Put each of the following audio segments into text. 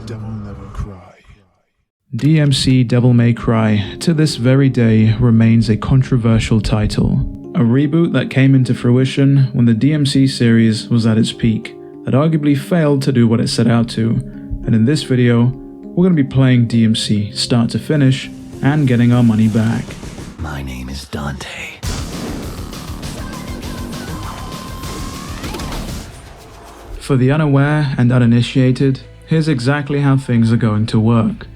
DevilNeverCry. DmC Devil May Cry, to this very day, remains a controversial title. A reboot that came into fruition when the DmC series was at its peak, that arguably failed to do what it set out to, and in this video, we're going to be playing DmC start to finish, and getting our money back. My name is Dante. For the unaware and uninitiated, here's exactly how things are going to work.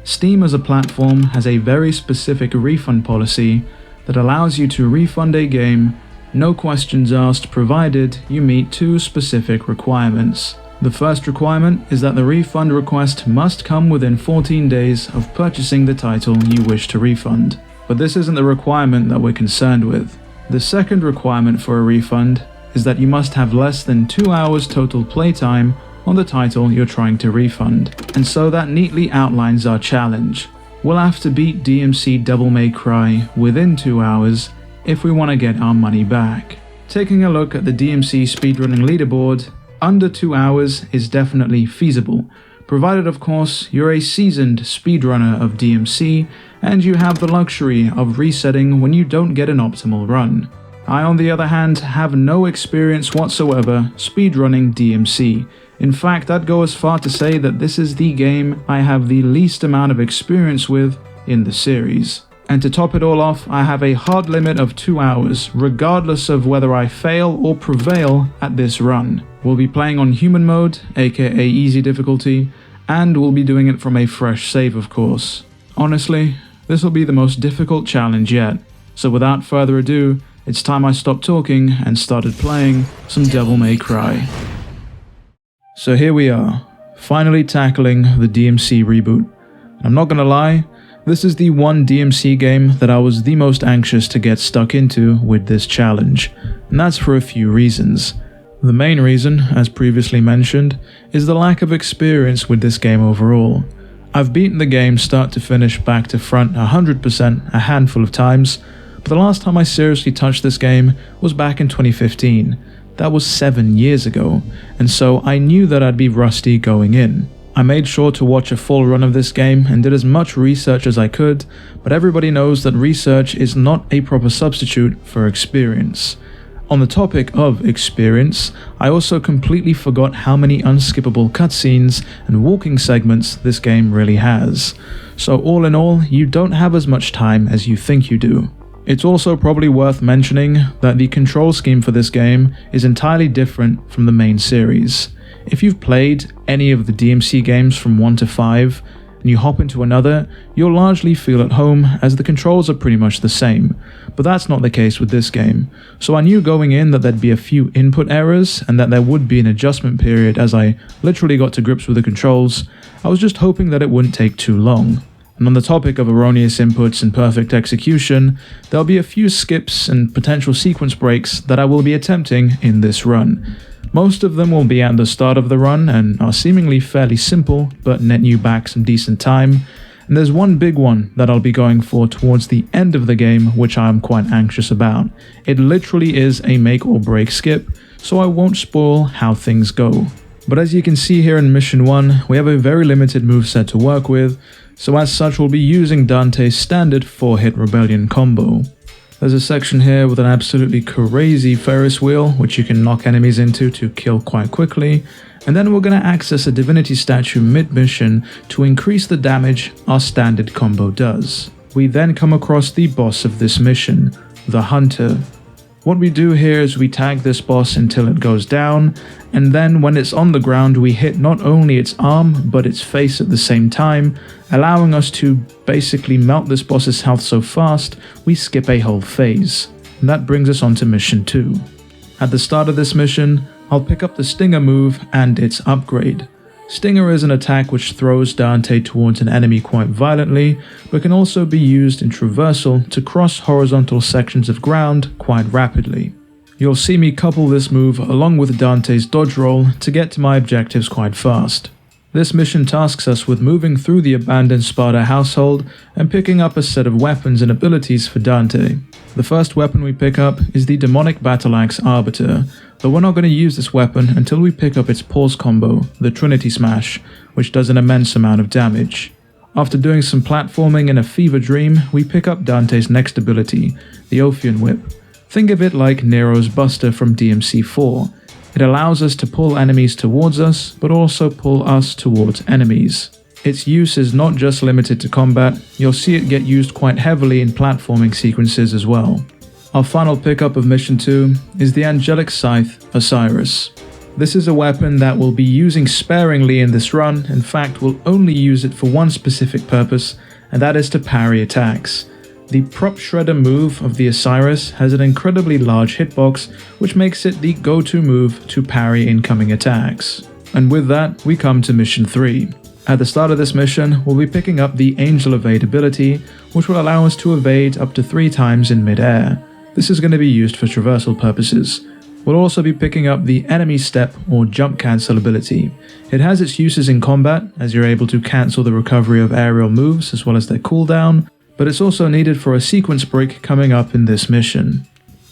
Steam as a platform has a very specific refund policy that allows you to refund a game, no questions asked, provided you meet two specific requirements. The first requirement is that the refund request must come within 14 days of purchasing the title you wish to refund. But this isn't the requirement that we're concerned with. The second requirement for a refund is that you must have less than 2 hours total playtime on the title you're trying to refund. And so that neatly outlines our challenge. We'll have to beat DmC Devil May Cry within 2 hours if we want to get our money back. Taking a look at the DmC speedrunning leaderboard, under 2 hours is definitely feasible, provided of course you're a seasoned speedrunner of DmC and you have the luxury of resetting when you don't get an optimal run. I, on the other hand, have no experience whatsoever speedrunning DmC. In fact, I'd go as far to say that this is the game I have the least amount of experience with in the series. And to top it all off, I have a hard limit of 2 hours, regardless of whether I fail or prevail at this run. We'll be playing on human mode, aka easy difficulty, and we'll be doing it from a fresh save, of course. Honestly, this will be the most difficult challenge yet. So without further ado, it's time I stopped talking and started playing some Devil May Cry. So here we are, finally tackling the DmC reboot. I'm not gonna lie, this is the one DmC game that I was the most anxious to get stuck into with this challenge, and that's for a few reasons. The main reason, as previously mentioned, is the lack of experience with this game overall. I've beaten the game start to finish, back to front 100% a handful of times, but the last time I seriously touched this game was back in 2015. That was 7 years ago, and so I knew that I'd be rusty going in. I made sure to watch a full run of this game and did as much research as I could, but everybody knows that research is not a proper substitute for experience. On the topic of experience, I also completely forgot how many unskippable cutscenes and walking segments this game really has. So all in all, you don't have as much time as you think you do. It's also probably worth mentioning that the control scheme for this game is entirely different from the main series. If you've played any of the DmC games from 1 to 5, and you hop into another, you'll largely feel at home as the controls are pretty much the same, but that's not the case with this game. So I knew going in that there'd be a few input errors and that there would be an adjustment period as I literally got to grips with the controls. I was just hoping that it wouldn't take too long. And on the topic of erroneous inputs and perfect execution, there'll be a few skips and potential sequence breaks that I will be attempting in this run. Most of them will be at the start of the run and are seemingly fairly simple, but net you back some decent time. And there's one big one that I'll be going for towards the end of the game, which I am quite anxious about. It literally is a make or break skip, so I won't spoil how things go. But as you can see here in Mission 1, we have a very limited moveset to work with, so as such we'll be using Dante's standard 4-hit Rebellion combo. There's a section here with an absolutely crazy Ferris wheel, which you can knock enemies into to kill quite quickly, and then we're going to access a divinity statue mid-mission to increase the damage our standard combo does. We then come across the boss of this mission, the Hunter. What we do here is we tag this boss until it goes down, and then when it's on the ground we hit not only its arm but its face at the same time, allowing us to basically melt this boss's health so fast we skip a whole phase. And that brings us on to mission 2. At the start of this mission, I'll pick up the Stinger move and its upgrade. Stinger is an attack which throws Dante towards an enemy quite violently, but can also be used in traversal to cross horizontal sections of ground quite rapidly. You'll see me couple this move along with Dante's dodge roll to get to my objectives quite fast. This mission tasks us with moving through the abandoned Sparta household and picking up a set of weapons and abilities for Dante. The first weapon we pick up is the demonic battle axe Arbiter, though we're not going to use this weapon until we pick up its pause combo, the Trinity Smash, which does an immense amount of damage. After doing some platforming in a fever dream, we pick up Dante's next ability, the Ophion Whip. Think of it like Nero's Buster from DmC 4. It allows us to pull enemies towards us, but also pull us towards enemies. Its use is not just limited to combat, you'll see it get used quite heavily in platforming sequences as well. Our final pickup of Mission 2 is the Angelic Scythe Osiris. This is a weapon that we'll be using sparingly in this run, in fact we'll only use it for one specific purpose, and that is to parry attacks. The Prop Shredder move of the Osiris has an incredibly large hitbox, which makes it the go-to move to parry incoming attacks. And with that, we come to Mission 3. At the start of this mission, we'll be picking up the Angel Evade ability, which will allow us to evade up to 3 times in mid-air. This is going to be used for traversal purposes. We'll also be picking up the Enemy Step or Jump Cancel ability. It has its uses in combat, as you're able to cancel the recovery of aerial moves as well as their cooldown, but it's also needed for a sequence break coming up in this mission.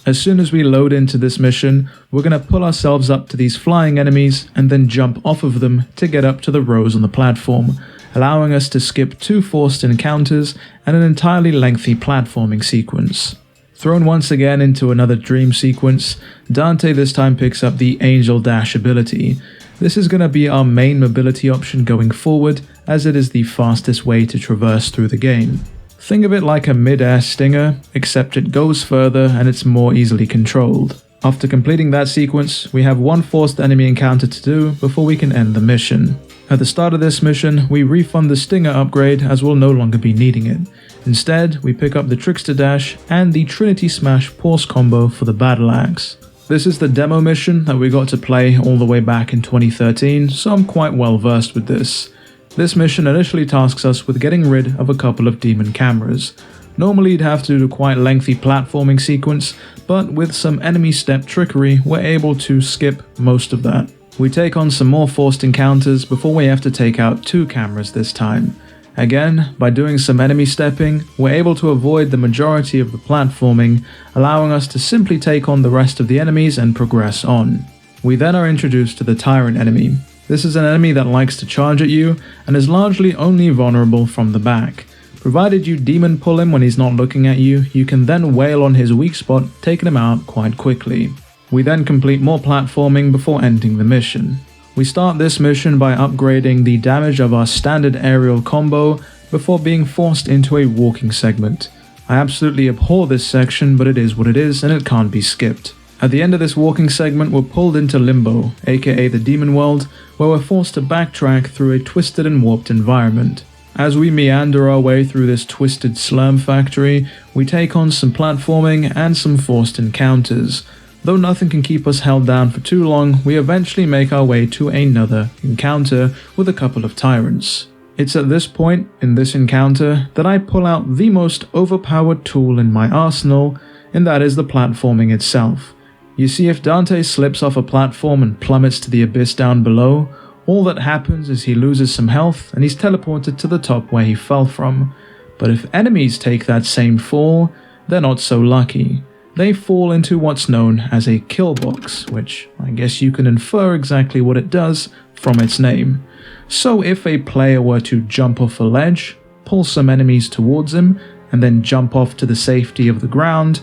As soon as we load into this mission, we're going to pull ourselves up to these flying enemies and then jump off of them to get up to the rows on the platform, allowing us to skip 2 forced encounters and an entirely lengthy platforming sequence. Thrown once again into another dream sequence, Dante this time picks up the Angel Dash ability. This is going to be our main mobility option going forward, as it is the fastest way to traverse through the game. Think of it like a mid-air stinger, except it goes further and it's more easily controlled. After completing that sequence, we have 1 forced enemy encounter to do before we can end the mission. At the start of this mission, we refund the Stinger upgrade as we'll no longer be needing it. Instead, we pick up the Trickster Dash and the Trinity Smash pause combo for the Battle Axe. This is the demo mission that we got to play all the way back in 2013, so I'm quite well versed with this. This mission initially tasks us with getting rid of a couple of demon cameras. Normally you'd have to do a quite lengthy platforming sequence, but with some enemy step trickery we're able to skip most of that. We take on some more forced encounters before we have to take out 2 cameras this time. Again, by doing some enemy stepping, we're able to avoid the majority of the platforming, allowing us to simply take on the rest of the enemies and progress on. We then are introduced to the Tyrant enemy. This is an enemy that likes to charge at you and is largely only vulnerable from the back. Provided you demon pull him when he's not looking at you, you can then wail on his weak spot, taking him out quite quickly. We then complete more platforming before ending the mission. We start this mission by upgrading the damage of our standard aerial combo before being forced into a walking segment. I absolutely abhor this section, but it is what it is and it can't be skipped. At the end of this walking segment, we're pulled into Limbo, aka the Demon World, where we're forced to backtrack through a twisted and warped environment. As we meander our way through this twisted slurm factory, we take on some platforming and some forced encounters. Though nothing can keep us held down for too long, we eventually make our way to another encounter with a couple of tyrants. It's at this point, in this encounter, that I pull out the most overpowered tool in my arsenal, and that is the platforming itself. You see, if Dante slips off a platform and plummets to the abyss down below, all that happens is he loses some health and he's teleported to the top where he fell from. But if enemies take that same fall, they're not so lucky. They fall into what's known as a kill box, which I guess you can infer exactly what it does from its name. So if a player were to jump off a ledge, pull some enemies towards him, and then jump off to the safety of the ground,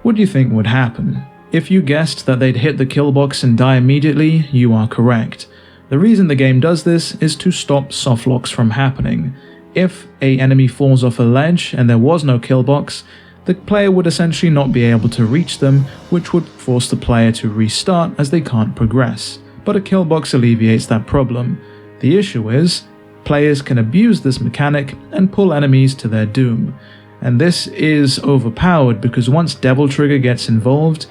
what do you think would happen? If you guessed that they'd hit the kill box and die immediately, you are correct. The reason the game does this is to stop softlocks from happening. If an enemy falls off a ledge and there was no kill box, the player would essentially not be able to reach them, which would force the player to restart as they can't progress. But a kill box alleviates that problem. The issue is, players can abuse this mechanic and pull enemies to their doom. And this is overpowered because once Devil Trigger gets involved,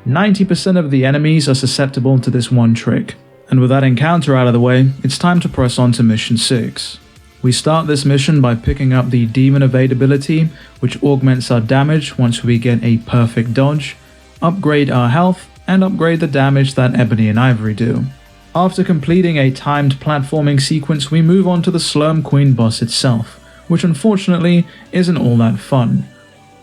90% of the enemies are susceptible to this one trick. And with that encounter out of the way, it's time to press on to Mission 6. We start this mission by picking up the Demon Evade ability, which augments our damage once we get a perfect dodge, upgrade our health, and upgrade the damage that Ebony and Ivory do. After completing a timed platforming sequence, we move on to the Slurm Queen boss itself, which unfortunately isn't all that fun.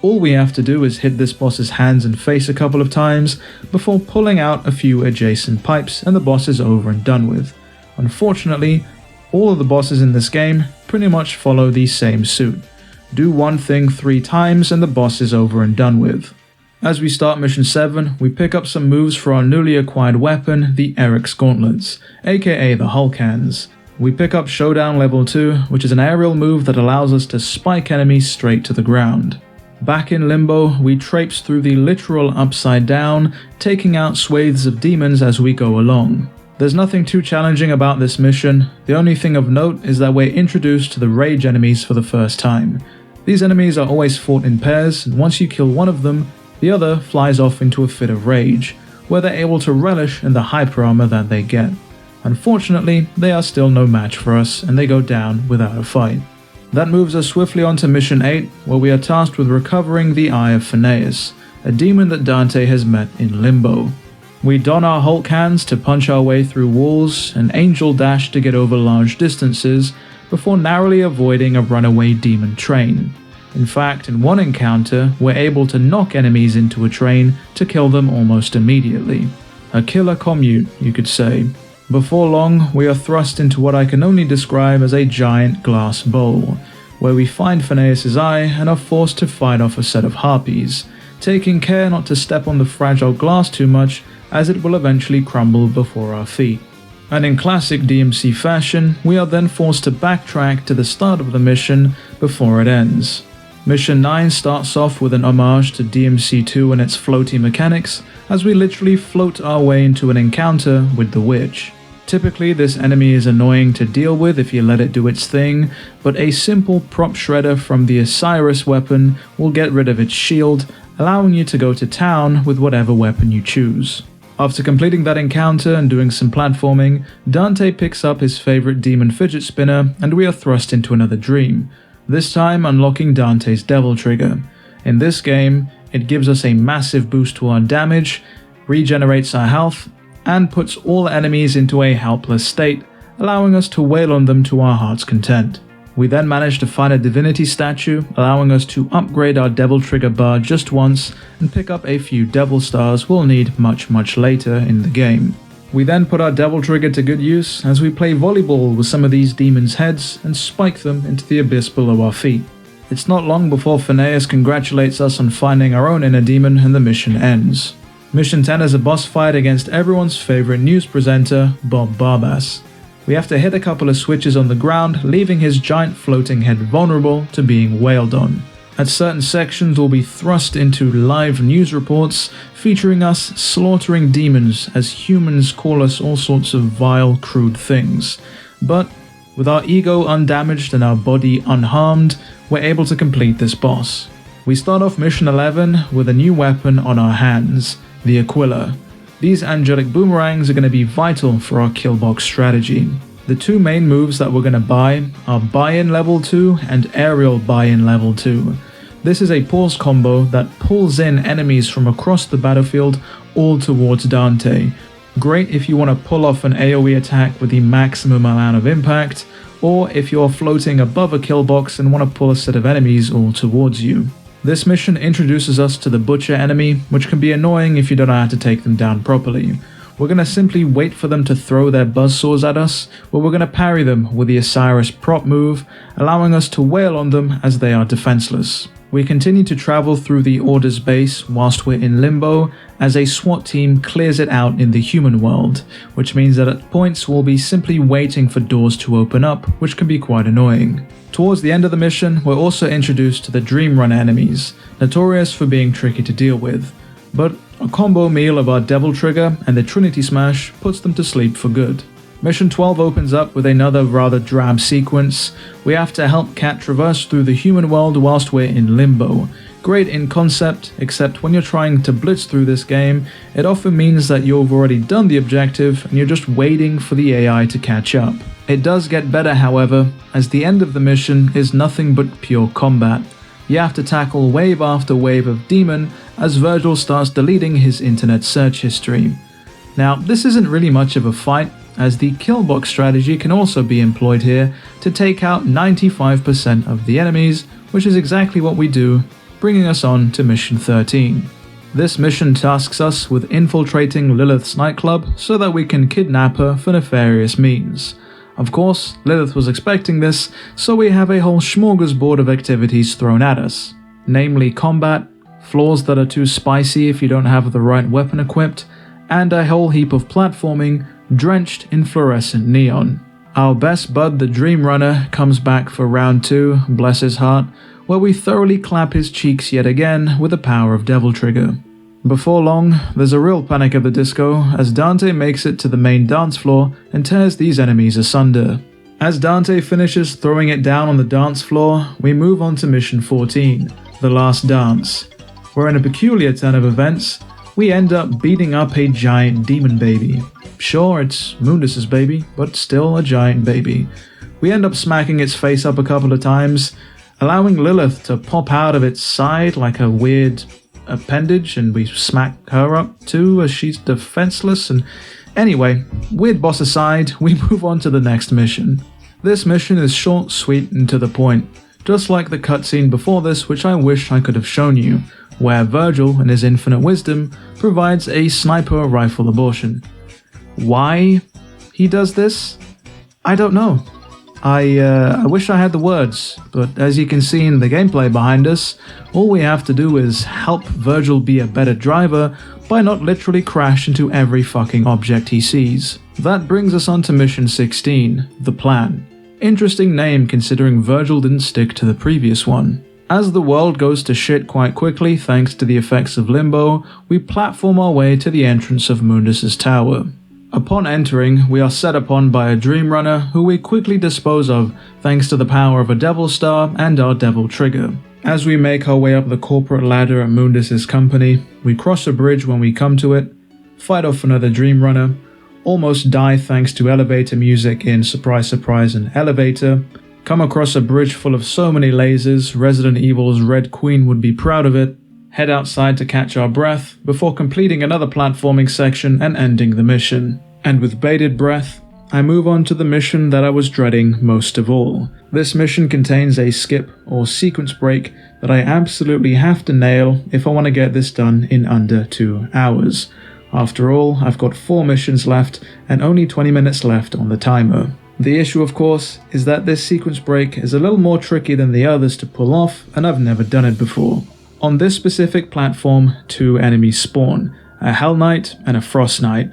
All we have to do is hit this boss's hands and face a couple of times before pulling out a few adjacent pipes and the boss is over and done with. Unfortunately, all of the bosses in this game pretty much follow the same suit. Do one thing 3 times and the boss is over and done with. As we start mission 7, we pick up some moves for our newly acquired weapon, the Eric's Gauntlets, aka the Hulk Hands. We pick up Showdown level 2, which is an aerial move that allows us to spike enemies straight to the ground. Back in Limbo, we traipse through the literal upside down, taking out swathes of demons as we go along. There's nothing too challenging about this mission. The only thing of note is that we're introduced to the rage enemies for the first time. These enemies are always fought in pairs, and once you kill one of them, the other flies off into a fit of rage, where they're able to relish in the hyper armor that they get. Unfortunately, they are still no match for us, and they go down without a fight. That moves us swiftly on to mission 8, where we are tasked with recovering the Eye of Phineas, a demon that Dante has met in Limbo. We don our Hulk hands to punch our way through walls, and angel dash to get over large distances, before narrowly avoiding a runaway demon train. In fact, in one encounter, we're able to knock enemies into a train to kill them almost immediately. A killer commute, you could say. Before long, we are thrust into what I can only describe as a giant glass bowl, where we find Phineas's eye and are forced to fight off a set of harpies, taking care not to step on the fragile glass too much as it will eventually crumble before our feet. And in classic DmC fashion, we are then forced to backtrack to the start of the mission before it ends. Mission 9 starts off with an homage to DmC 2 and its floaty mechanics, as we literally float our way into an encounter with the witch. Typically, this enemy is annoying to deal with if you let it do its thing, but a simple prop shredder from the Osiris weapon will get rid of its shield, allowing you to go to town with whatever weapon you choose. After completing that encounter and doing some platforming, Dante picks up his favorite demon fidget spinner and we are thrust into another dream, this time unlocking Dante's Devil Trigger. In this game, it gives us a massive boost to our damage, regenerates our health, and puts all enemies into a helpless state, allowing us to wail on them to our heart's content. We then manage to find a divinity statue, allowing us to upgrade our Devil Trigger bar just once and pick up a few Devil Stars we'll need much later in the game. We then put our Devil Trigger to good use as we play volleyball with some of these demons' heads and spike them into the abyss below our feet. It's not long before Phineas congratulates us on finding our own inner demon and the mission ends. Mission 10 is a boss fight against everyone's favorite news presenter, Bob Barbas. We have to hit a couple of switches on the ground, leaving his giant floating head vulnerable to being wailed on. At certain sections, we'll be thrust into live news reports featuring us slaughtering demons as humans call us all sorts of vile, crude things. But with our ego undamaged and our body unharmed, we're able to complete this boss. We start off mission 11 with a new weapon on our hands, the Aquila. These angelic boomerangs are going to be vital for our killbox strategy. The two main moves that we're going to buy are Buy-in level 2 and Aerial Buy-in level 2. This is a pause combo that pulls in enemies from across the battlefield all towards Dante. Great if you want to pull off an AoE attack with the maximum amount of impact, or if you're floating above a killbox and want to pull a set of enemies all towards you. This mission introduces us to the Butcher enemy, which can be annoying if you don't know how to take them down properly. We're going to simply wait for them to throw their buzzsaws at us, or we're going to parry them with the Osiris prop move, allowing us to wail on them as they are defenseless. We continue to travel through the Order's base whilst we're in Limbo, as a SWAT team clears it out in the human world, which means that at points we'll be simply waiting for doors to open up, which can be quite annoying. Towards the end of the mission, we're also introduced to the Dream Run enemies, notorious for being tricky to deal with, but a combo meal of our Devil Trigger and the Trinity Smash puts them to sleep for good. Mission 12 opens up with another rather drab sequence. We have to help Cat traverse through the human world whilst we're in Limbo. Great in concept, except when you're trying to blitz through this game, it often means that you've already done the objective and you're just waiting for the AI to catch up. It does get better, however, as the end of the mission is nothing but pure combat. You have to tackle wave after wave of demon as Virgil starts deleting his internet search history. Now, this isn't really much of a fight, as the killbox strategy can also be employed here to take out 95% of the enemies, which is exactly what we do bringing us on to mission 13. This mission tasks us with infiltrating Lilith's nightclub so that we can kidnap her for nefarious means. Of course, Lilith was expecting this, so we have a whole smorgasbord of activities thrown at us. Namely combat, floors that are too spicy if you don't have the right weapon equipped, and a whole heap of platforming drenched in fluorescent neon. Our best bud, the Dream Runner, comes back for round 2, bless his heart, where we thoroughly clap his cheeks yet again with the power of Devil Trigger. Before long, there's a real panic at the disco as Dante makes it to the main dance floor and tears these enemies asunder. As Dante finishes throwing it down on the dance floor, we move on to mission 14, The Last Dance, where in a peculiar turn of events, we end up beating up a giant demon baby. Sure, it's Mundus's baby, but still a giant baby. We end up smacking its face up a couple of times, allowing Lilith to pop out of its side like a weird appendage, and we smack her up too as she's defenseless. And anyway, weird boss aside, we move on to the next mission. This mission is short, sweet, and to the point, just like the cutscene before this, which I wish I could have shown you, where Virgil, in his infinite wisdom, provides a sniper rifle abortion. Why he does this? I don't know. I wish I had the words, but as you can see in the gameplay behind us, all we have to do is help Virgil be a better driver by not literally crash into every fucking object he sees. That brings us on to mission 16, The Plan. Interesting name considering Virgil didn't stick to the previous one. As the world goes to shit quite quickly thanks to the effects of Limbo, we platform our way to the entrance of Mundus's tower. Upon entering, we are set upon by a Dream Runner who we quickly dispose of thanks to the power of a Devil Star and our Devil Trigger. As we make our way up the corporate ladder at Mundus's company, we cross a bridge when we come to it, fight off another Dream Runner, almost die thanks to elevator music in Surprise Surprise and Elevator, come across a bridge full of so many lasers Resident Evil's Red Queen would be proud of it, head outside to catch our breath before completing another platforming section and ending the mission. And with bated breath, I move on to the mission that I was dreading most of all. This mission contains a skip or sequence break that I absolutely have to nail if I want to get this done in under 2 hours. After all, I've got 4 missions left and only 20 minutes left on the timer. The issue, of course, is that this sequence break is a little more tricky than the others to pull off, and I've never done it before. On this specific platform, 2 enemies spawn, a Hell Knight and a Frost Knight.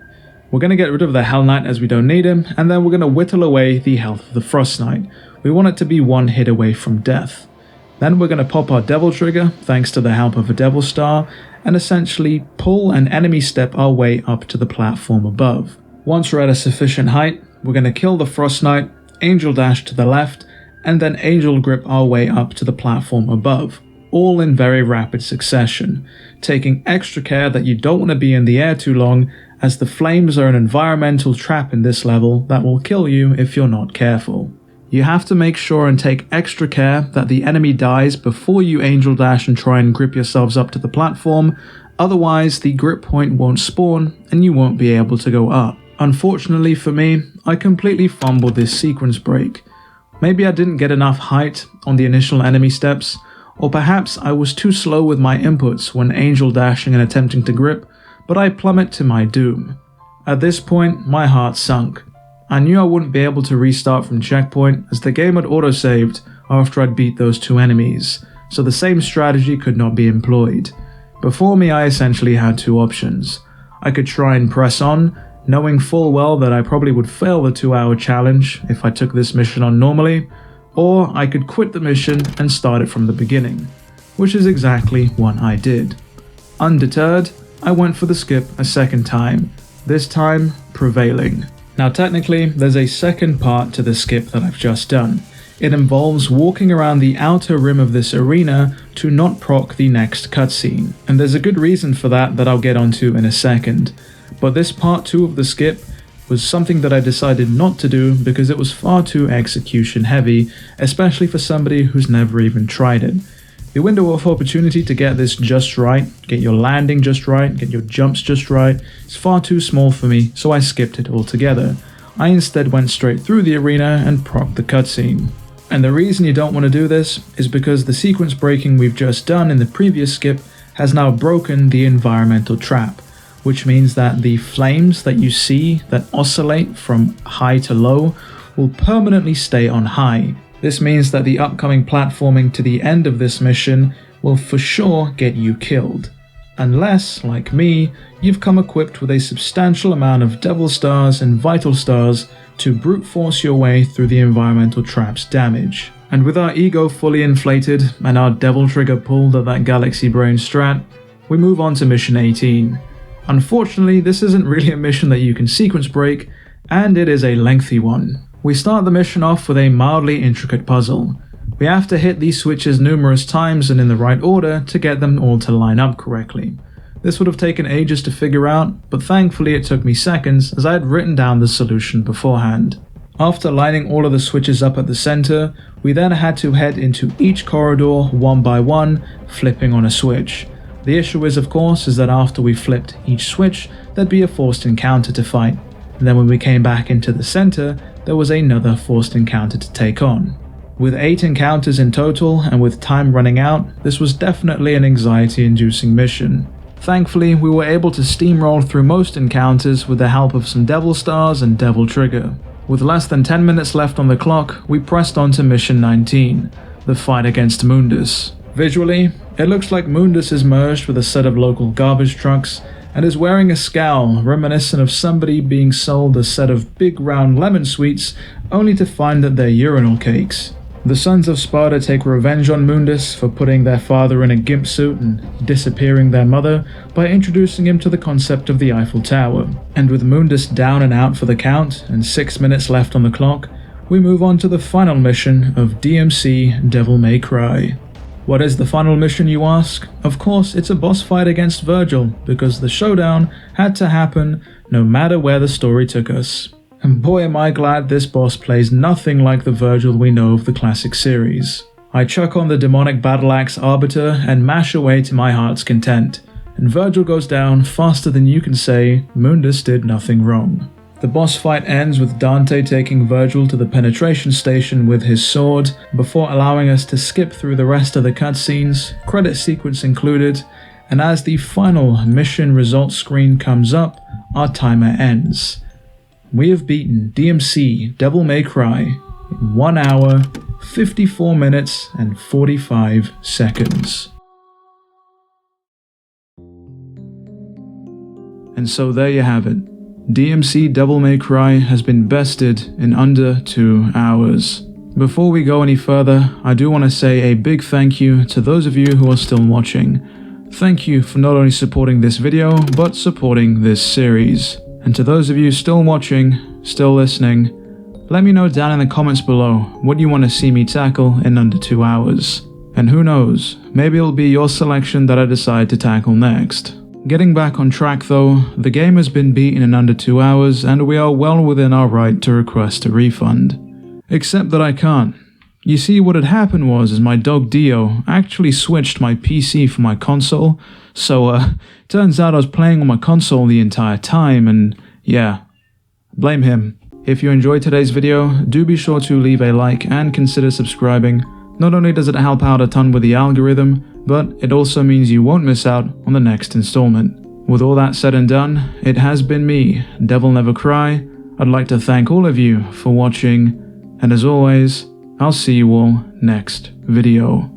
We're going to get rid of the Hell Knight as we don't need him, and then we're going to whittle away the health of the Frost Knight. We want it to be 1 hit away from death. Then we're going to pop our Devil Trigger, thanks to the help of a Devil Star, and essentially pull and enemy step our way up to the platform above. Once we're at a sufficient height, we're going to kill the Frost Knight, Angel Dash to the left, and then Angel Grip our way up to the platform above. All in very rapid succession, taking extra care that you don't want to be in the air too long, as the flames are an environmental trap in this level that will kill you if you're not careful. You have to make sure and take extra care that the enemy dies before you Angel Dash and try and grip yourselves up to the platform, otherwise the grip point won't spawn and you won't be able to go up. Unfortunately for me, I completely fumbled this sequence break. Maybe I didn't get enough height on the initial enemy steps, or perhaps I was too slow with my inputs when Angel Dashing and attempting to grip, but I plummet to my doom. At this point, my heart sunk. I knew I wouldn't be able to restart from checkpoint as the game had autosaved after I'd beat those 2 enemies, so the same strategy could not be employed. Before me, I essentially had 2 options. I could try and press on, knowing full well that I probably would fail the 2-hour challenge if I took this mission on normally, or I could quit the mission and start it from the beginning, which is exactly what I did. Undeterred, I went for the skip a second time, this time prevailing. Now technically, there's a second part to the skip that I've just done. It involves walking around the outer rim of this arena to not proc the next cutscene, and there's a good reason for that I'll get onto in a second. But this part 2 of the skip was something that I decided not to do because it was far too execution heavy, especially for somebody who's never even tried it. The window of opportunity to get this just right, get your landing just right, get your jumps just right, is far too small for me, so I skipped it altogether. I instead went straight through the arena and procced the cutscene. And the reason you don't want to do this is because the sequence breaking we've just done in the previous skip has now broken the environmental trap, which means that the flames that you see that oscillate from high to low will permanently stay on high. This means that the upcoming platforming to the end of this mission will for sure get you killed. Unless, like me, you've come equipped with a substantial amount of Devil Stars and Vital Stars to brute force your way through the environmental trap's damage. And with our ego fully inflated and our devil trigger pulled at that galaxy brain strat, we move on to mission 18. Unfortunately, this isn't really a mission that you can sequence break, and it is a lengthy one. We start the mission off with a mildly intricate puzzle. We have to hit these switches numerous times and in the right order to get them all to line up correctly. This would have taken ages to figure out, but thankfully it took me seconds as I had written down the solution beforehand. After lining all of the switches up at the center, we then had to head into each corridor one by one, flipping on a switch. The issue is, of course, is that after we flipped each switch, there'd be a forced encounter to fight. And then when we came back into the center, there was another forced encounter to take on. With 8 encounters in total, and with time running out, this was definitely an anxiety-inducing mission. Thankfully, we were able to steamroll through most encounters with the help of some Devil Stars and Devil Trigger. With less than 10 minutes left on the clock, we pressed on to mission 19, the fight against Mundus. Visually, it looks like Mundus is merged with a set of local garbage trucks and is wearing a scowl reminiscent of somebody being sold a set of big round lemon sweets only to find that they're urinal cakes. The Sons of Sparta take revenge on Mundus for putting their father in a gimp suit and disappearing their mother by introducing him to the concept of the Eiffel Tower. And with Mundus down and out for the count and 6 minutes left on the clock, we move on to the final mission of DmC Devil May Cry. What is the final mission, you ask? Of course, it's a boss fight against Virgil, because the showdown had to happen no matter where the story took us. And boy am I glad this boss plays nothing like the Virgil we know of the classic series. I chuck on the demonic battle axe Arbiter and mash away to my heart's content, and Virgil goes down faster than you can say Mundus did nothing wrong. The boss fight ends with Dante taking Virgil to the penetration station with his sword, before allowing us to skip through the rest of the cutscenes, credit sequence included, and as the final mission results screen comes up, our timer ends. We have beaten DmC Devil May Cry in 1 hour, 54 minutes and 45 seconds. And so there you have it. DmC Devil May Cry has been bested in under 2 hours. Before we go any further, I do want to say a big thank you to those of you who are still watching. Thank you for not only supporting this video, but supporting this series. And to those of you still watching, still listening, let me know down in the comments below what you want to see me tackle in under 2 hours. And who knows, maybe it'll be your selection that I decide to tackle next. Getting back on track though, the game has been beaten in under 2 hours and we are well within our right to request a refund. Except that I can't. You see, what had happened was my dog Dio actually switched my PC for my console, so turns out I was playing on my console the entire time, and yeah, blame him. If you enjoyed today's video, do be sure to leave a like and consider subscribing. Not only does it help out a ton with the algorithm, but it also means you won't miss out on the next installment. With all that said and done, it has been me, DevilNeverCry. I'd like to thank all of you for watching, and as always, I'll see you all next video.